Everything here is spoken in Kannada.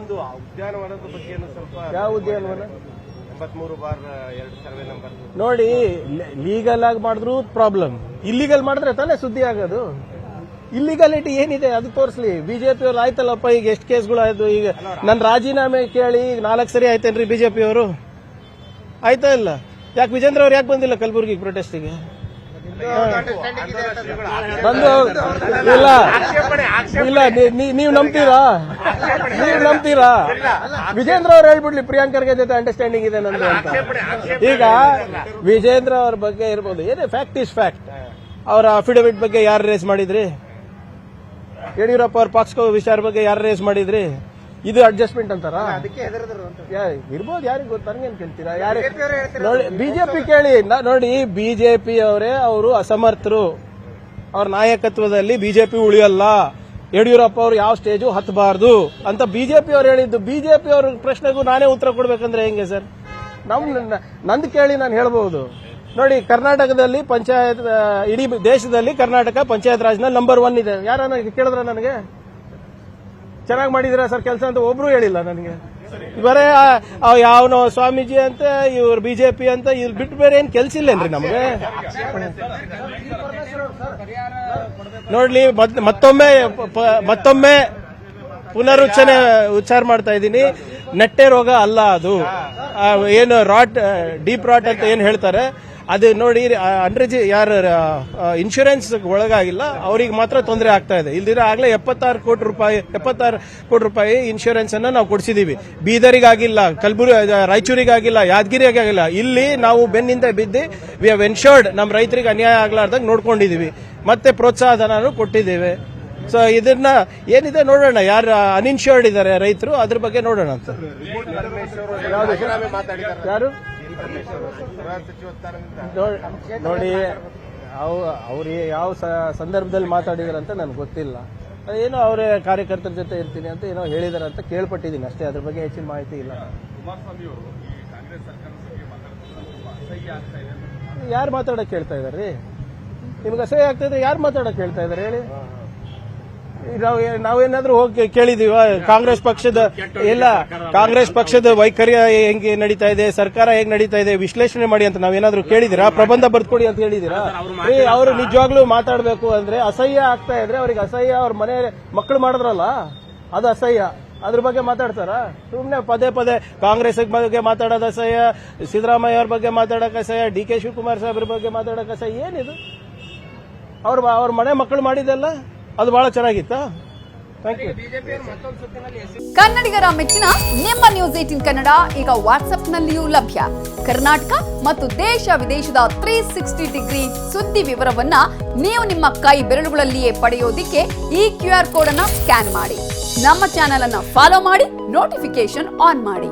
ಇನ್ನೊಂದು ಉದ್ಯಾನವನದ ಬಗ್ಗೆ ಸ್ವಲ್ಪ ಯಾವ ಉದ್ಯಾನವನ 83/2 ಸರ್ವೆ ನಂಬರ್ ನೋಡಿ, ಲೀಗಲ್ ಆಗಿ ಮಾಡಿದ್ರು ಪ್ರಾಬ್ಲಮ್, ಇಲ್ಲಿಗಲ್ ಮಾಡಿದ್ರೆ ತಾನೇ ಸುದ್ದಿ ಆಗೋದು. ಇಲ್ಲಿಗಾಲಿಟಿ ಏನಿದೆ ಅದು ತೋರಿಸ್ಲಿ. ಬಿಜೆಪಿ ಅವ್ರು ಆಯ್ತಲ್ಲಪ್ಪ, ಈಗ ಎಷ್ಟು ಕೇಸ್ಗಳು ಆಯ್ತು. ಈಗ ನನ್ನ ರಾಜೀನಾಮೆ ಕೇಳಿ 4 ಸರಿ ಆಯ್ತೇನ್ರಿ ಬಿಜೆಪಿ ಅವರು? ಆಯ್ತಾ ಇಲ್ಲ? ಯಾಕೆ ವಿಜೇಂದ್ರ ಅವ್ರು ಯಾಕೆ ಬಂದಿಲ್ಲ ಕಲಬುರಗಿ ಪ್ರೊಟೆಸ್ಟಿಗೆ? ಬಂದು ಇಲ್ಲ ಇಲ್ಲ, ನೀವು ನಂಬ್ತೀರಾ? ವಿಜೇಂದ್ರ ಅವ್ರು ಹೇಳ್ಬಿಡ್ಲಿ ಪ್ರಿಯಾಂಕರ್ಗೆ ಜೊತೆ ಅಂಡರ್ಸ್ಟ್ಯಾಂಡಿಂಗ್ ಇದೆ ನಂದು ಅಂತ. ಈಗ ವಿಜೇಂದ್ರ ಅವ್ರ ಬಗ್ಗೆ ಇರ್ಬೋದು, ಏನೇ ಫ್ಯಾಕ್ಟ್ ಇಸ್ ಫ್ಯಾಕ್ಟ್. ಅವರ ಅಫಿಡವಿಟ್ ಬಗ್ಗೆ ಯಾರು ರೇಸ್ ಮಾಡಿದ್ರಿ? ಯಡಿಯೂರಪ್ಪ ಅವ್ರ ಪಾಕ್ಸ್ಕೋ ವಿಚಾರ ಬಗ್ಗೆ ಯಾರು ರೇಸ್ ಮಾಡಿದ್ರಿ? ಇದು ಅಡ್ಜಸ್ಟ್ಮೆಂಟ್ ಅಂತಾರ? ಇರ್ಬೋದು, ಯಾರಿಗೆ ಗೊತ್ತು, ನನಗೇನು ಕೇಳ್ತೀರಾ? ನೋಡಿ, ಬಿಜೆಪಿ ಕೇಳಿ. ನೋಡಿ, ಬಿಜೆಪಿ ಅವರೇ ಅವರು ಅಸಮರ್ಥರು, ಅವ್ರ ನಾಯಕತ್ವದಲ್ಲಿ ಬಿಜೆಪಿ ಉಳಿಯಲ್ಲ, ಯಡಿಯೂರಪ್ಪ ಅವರು ಯಾವ ಸ್ಟೇಜು ಹತ್ತಬಾರ್ದು ಅಂತ ಬಿಜೆಪಿ ಅವ್ರು ಹೇಳಿದ್ದು. ಬಿಜೆಪಿ ಅವ್ರ ಪ್ರಶ್ನೆಗೂ ನಾನೇ ಉತ್ತರ ಕೊಡ್ಬೇಕಂದ್ರೆ ಹೆಂಗೆ ಸರ್? ನಂದು ಕೇಳಿ ನಾನು ಹೇಳ್ಬಹುದು. ನೋಡಿ, ಕರ್ನಾಟಕದಲ್ಲಿ ಪಂಚಾಯತ್, ಇಡೀ ದೇಶದಲ್ಲಿ ಕರ್ನಾಟಕ ಪಂಚಾಯತ್ ರಾಜ್ನ ನಂಬರ್ 1 ಇದೆ. ಯಾರನ್ನ ಕೇಳಿದ್ರ ನನಗೆ ಚೆನ್ನಾಗಿ ಮಾಡಿದಿರಾ ಸರ್ ಕೆಲಸ ಅಂತ? ಒಬ್ರು ಹೇಳಿಲ್ಲ ನನಗೆ. ಬರೇ ಯಾವನೋ ಸ್ವಾಮೀಜಿ ಅಂತ, ಇವ್ರು ಬಿಜೆಪಿ ಅಂತ, ಇವ್ರು ಬಿಟ್ಟು ಬೇರೆ ಏನ್ ಕೆಲ್ಸ ಇಲ್ಲೇನ್ರಿ ನಮ್ಗೆ? ನೋಡ್ಲಿ, ಮತ್ತೊಮ್ಮೆ ಉಚ್ಚಾರ ಮಾಡ್ತಾ ಇದ್ದೀನಿ, ನಟ್ಟೆ ರೋಗ ಅಲ್ಲ ಅದು. ಏನು ಡೀಪ್ ರಾಟ್ ಅಂತ ಏನ್ ಹೇಳ್ತಾರೆ ಅದು ನೋಡಿ, ಯಾರು ಇನ್ಶೂರೆನ್ಸ್ ಒಳಗಾಗಿಲ್ಲ ಅವ್ರಿಗೆ ಮಾತ್ರ ತೊಂದರೆ ಆಗ್ತಾ ಇದೆ. ಇಲ್ದಿರ ಆಗ್ಲೇ 76 ಕೋಟಿ ರೂಪಾಯಿ ಇನ್ಶೂರೆನ್ಸ್ ಅನ್ನ ನಾವು ಕೊಡಿಸಿದೀವಿ. ಬೀದರಿಗಾಗಿಲ್ಲ, ರಾಯಚೂರಿಗಾಗಿಲ್ಲ, ಯಾದಗಿರಿಗಾಗಿಲ್ಲ. ಇಲ್ಲಿ ನಾವು ಬೆನ್ನಿಂದ ಬಿದ್ದು ವಿ ಹ್ಯಾವ್ ಎನ್ಶೋರ್ಡ್ ನಮ್ಮ ರೈತರಿಗೆ ಅನ್ಯಾಯ ಆಗ್ಲಾರ್ದಾಗ ನೋಡ್ಕೊಂಡಿದೀವಿ. ಮತ್ತೆ ಪ್ರೋತ್ಸಾಹಧನ ಕೊಟ್ಟಿದ್ದೇವೆ. ಸೊ ಇದನ್ನ ಏನಿದೆ ನೋಡೋಣ, ಯಾರು ಅನ್ಇನ್ಶೋರ್ಡ್ ಇದ್ದಾರೆ ರೈತರು, ಅದ್ರ ಬಗ್ಗೆ ನೋಡೋಣ ಅಂತ. ಯಾರು ನೋಡಿ, ಅವ್ರು ಯಾವ ಸಂದರ್ಭದಲ್ಲಿ ಮಾತಾಡಿದಾರೆ ಅಂತ ನನಗೆ ಗೊತ್ತಿಲ್ಲ. ಏನೋ ಅವರೇ ಕಾರ್ಯಕರ್ತರ ಜೊತೆ ಇರ್ತೀನಿ ಅಂತ ಏನೋ ಹೇಳಿದಾರೆ ಅಂತ ಕೇಳ್ಪಟ್ಟಿದ್ದೀನಿ ಅಷ್ಟೇ, ಅದ್ರ ಬಗ್ಗೆ ಹೆಚ್ಚಿನ ಮಾಹಿತಿ ಇಲ್ಲ. ಯಾರು ಮಾತಾಡಕ್ ಹೇಳ್ತಾ ಇದಾರೆ? ನಿಮ್ಗೆ ಅಸಹ್ಯ ಆಗ್ತಾ ಇದ್ರೆ ಯಾರು ಮಾತಾಡಕ್ ಹೇಳ್ತಾ ಇದಾರೆ ಹೇಳಿ? ನಾವೇನಾದ್ರೂ ಹೋಗಿ ಕೇಳಿದೀವ? ಕಾಂಗ್ರೆಸ್ ಪಕ್ಷದ ವೈಖರಿ ಹೆಂಗೆ ನಡೀತಾ ಇದೆ, ಸರ್ಕಾರ ಹೇಗೆ ನಡೀತಾ ಇದೆ ವಿಶ್ಲೇಷಣೆ ಮಾಡಿ ಅಂತ ನಾವೇನಾದ್ರೂ ಕೇಳಿದಿರಾ? ಪ್ರಬಂಧ ಬರ್ದ್ಕೊಡಿ ಅಂತ ಹೇಳಿದಿರಾ? ಅವರು ನಿಜವಾಗ್ಲೂ ಮಾತಾಡಬೇಕು ಅಂದ್ರೆ, ಅಸಹ್ಯ ಆಗ್ತಾ ಇದ್ರೆ ಅವ್ರಿಗೆ ಅಸಹ್ಯ, ಅವ್ರ ಮನೆ ಮಕ್ಕಳು ಮಾಡಿದ್ರಲ್ಲ ಅದು ಅಸಹ್ಯ, ಅದ್ರ ಬಗ್ಗೆ ಮಾತಾಡ್ತಾರ? ಸುಮ್ನೆ ಪದೇ ಕಾಂಗ್ರೆಸ್ ಬಗ್ಗೆ ಮಾತಾಡೋದು ಅಸಹ್ಯ, ಸಿದ್ದರಾಮಯ್ಯ ಅವ್ರ ಬಗ್ಗೆ ಮಾತಾಡಕ್ ಅಸಹ್ಯ, ಡಿ ಕೆ ಶಿವಕುಮಾರ್ ಸಾಹೇಬ್ರ ಬಗ್ಗೆ ಮಾತಾಡಕ್ ಅಸಹ್ಯ. ಏನಿದು? ಅವ್ರ ಮನೆ ಮಕ್ಕಳು ಮಾಡಿದೆಲ್ಲ ಅದು ಬಹಳ ಚೆನ್ನಾಗಿತ್ತಾ? ಕನ್ನಡಿಗರ ಮೆಚ್ಚಿನ ನಿಮ್ಮ ನ್ಯೂಸ್ 18 ಕನ್ನಡ ಈಗ ವಾಟ್ಸ್ಆಪ್ನಲ್ಲಿಯೂ ಲಭ್ಯ. ಕರ್ನಾಟಕ ಮತ್ತು ದೇಶ ವಿದೇಶದ 360 ಡಿಗ್ರಿ ಸುದ್ದಿ ವಿವರವನ್ನ ನೀವು ನಿಮ್ಮ ಕೈ ಬೆರಳುಗಳಲ್ಲಿಯೇ ಪಡೆಯೋದಿಕ್ಕೆ ಈ QR ಕೋಡ್ ಅನ್ನ ಸ್ಕ್ಯಾನ್ ಮಾಡಿ. ನಮ್ಮ ಚಾನೆಲ್ ಅನ್ನ ಫಾಲೋ ಮಾಡಿ, ನೋಟಿಫಿಕೇಶನ್ ಆನ್ ಮಾಡಿ.